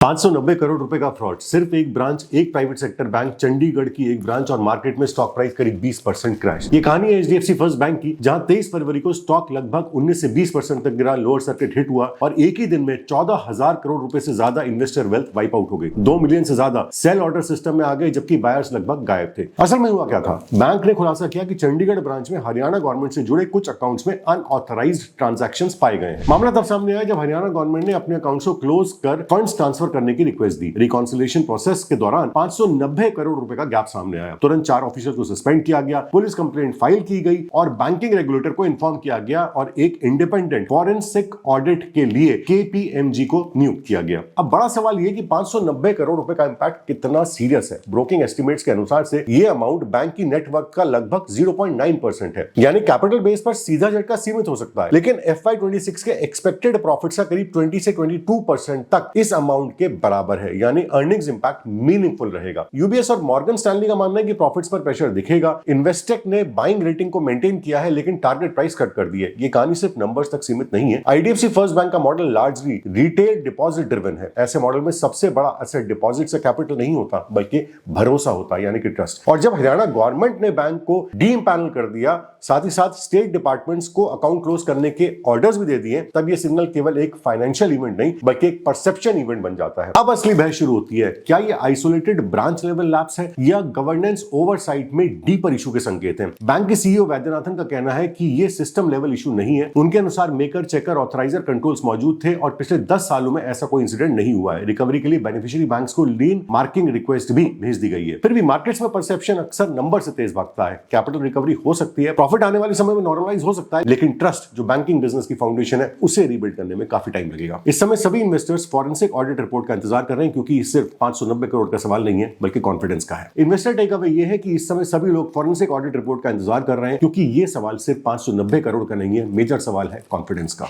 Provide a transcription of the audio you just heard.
590 करोड़ रुपए का फ्रॉड, सिर्फ एक ब्रांच, एक प्राइवेट सेक्टर बैंक, चंडीगढ़ की एक ब्रांच और मार्केट में स्टॉक प्राइस करीब 20% क्रैश। ये कहानी है एचडीएफसी फर्स्ट बैंक की, जहां 23 फरवरी को स्टॉक लगभग 19 से 20% तक गिरा, लोअर सर्किट हिट हुआ और एक ही दिन में 14,000 करोड़ रुपए से ज्यादा इन्वेस्टर वेल्थ वाइप आउट हो गई। 2 मिलियन से ज्यादा सेल ऑर्डर सिस्टम में आ गए, जबकि बायर्स लगभग गायब थे। असल में हुआ क्या था? बैंक ने खुलासा किया कि चंडीगढ़ ब्रांच में हरियाणा गवर्नमेंट से जुड़े कुछ अकाउंट्स में अनऑथराइज्ड ट्रांजैक्शंस पाए गए हैं। मामला तब सामने आया जब हरियाणा गवर्नमेंट ने अपने अकाउंट्स को क्लोज कर फंड्स ट्रांसफर करने की रिक्वेस्ट दी। रिकॉन्सिलिएशन प्रोसेस के दौरान 590 करोड़ रुपए का गैप सामने आया। तुरंत 4 ऑफिसर्स को सस्पेंड किया गया, पुलिस कंप्लेंट फाइल की गई और बैंकिंग रेगुलेटर को इन्फॉर्म किया गया और एक इंडिपेंडेंट फॉरेंसिक ऑडिट के लिए केपीएमजी को नियुक्त किया गया। अब बड़ा सवाल यह कि 590 करोड़ रुपए का इंपैक्ट कितना सीरियस है। ब्रोकिंग एस्टिमेट्स के अनुसार से यह अमाउंट बैंक की नेटवर्क का लगभग 0.9% है, यानी कैपिटल बेस पर सीधा झटका सीमित हो सकता है। लेकिन FY26 के एक्सपेक्टेड प्रॉफिट्स का करीब 20 से 22% तक इस अमाउंट के बराबर है, यानी अर्निंग्स इंपैक्ट मीनिंगफुल रहेगा। यूबीएस और मॉर्गन स्टैनली का मानना है कि प्रॉफिट्स पर प्रेशर दिखेगा। इन्वेस्टेक ने बाइंग रेटिंग को मेंटेन किया है, लेकिन टारगेट प्राइस कट कर दी है। ये कहानी सिर्फ नंबर्स तक सीमित नहीं है। आईडीएफसी फर्स्ट बैंक का model largely retail deposit driven है। ऐसे मॉडल में सबसे बड़ा एसेट डिपॉजिट से कैपिटल नहीं होता, बल्कि भरोसा होता है, यानी कि ट्रस्ट। और जब हरियाणा गवर्नमेंट ने बैंक को डीइम्पैनल कर दिया, साथ ही साथ स्टेट डिपार्टमेंट्स को अकाउंट क्लोज करने के ऑर्डर्स भी दे दिए, तब ये सिग्नल केवल एक फाइनेंशियल इवेंट नहीं बल्कि एक परसेप्शन इवेंट बन जाता है। अब असली बहस शुरू होती है, क्या ये आइसोलेटेड ब्रांच लेवल लैप्स है या गवर्नेंस ओवरसाइट में डीपर इशू के संकेत हैं? बैंक के सीईओ वैद्यनाथन का कहना है कि ये सिस्टम लेवल इशू नहीं है। उनके अनुसार मेकर, चेकर, ऑथराइजर कंट्रोल्स मौजूद थे और पिछले 10 सालों में ऐसा कोई इंसिडेंट नहीं हुआ है। रिकवरी के लिए बेनिफिशियरी बैंक्स को लीन मार्किंग रिक्वेस्ट भी भेज दी गई है। फिर भी मार्केट्स में परसेप्शन अक्सर नंबर से तेज भागता है। कैपिटल रिकवरी हो सकती है, प्रॉफिट आने वाले समय में नॉर्मलाइज हो सकता है, लेकिन ट्रस्ट जो बैंकिंग बिजनेस की फाउंडेशन है, उसे रीबिल्ड करने में काफी टाइम लगेगा। इस समय सभी इन्वेस्टर्स फॉरेंसिक ऑडिट रिपोर्ट का इंतजार कर रहे हैं, क्योंकि सिर्फ 590 करोड़ का सवाल नहीं है, बल्कि कॉन्फिडेंस का है। इन्वेस्टर टेक अवे ये है कि इस समय सभी लोग फॉरेंसिक ऑडिट रिपोर्ट का इंतजार कर रहे हैं, क्योंकि ये सवाल सिर्फ 590 करोड़ का नहीं है, मेजर सवाल है कॉन्फिडेंस का।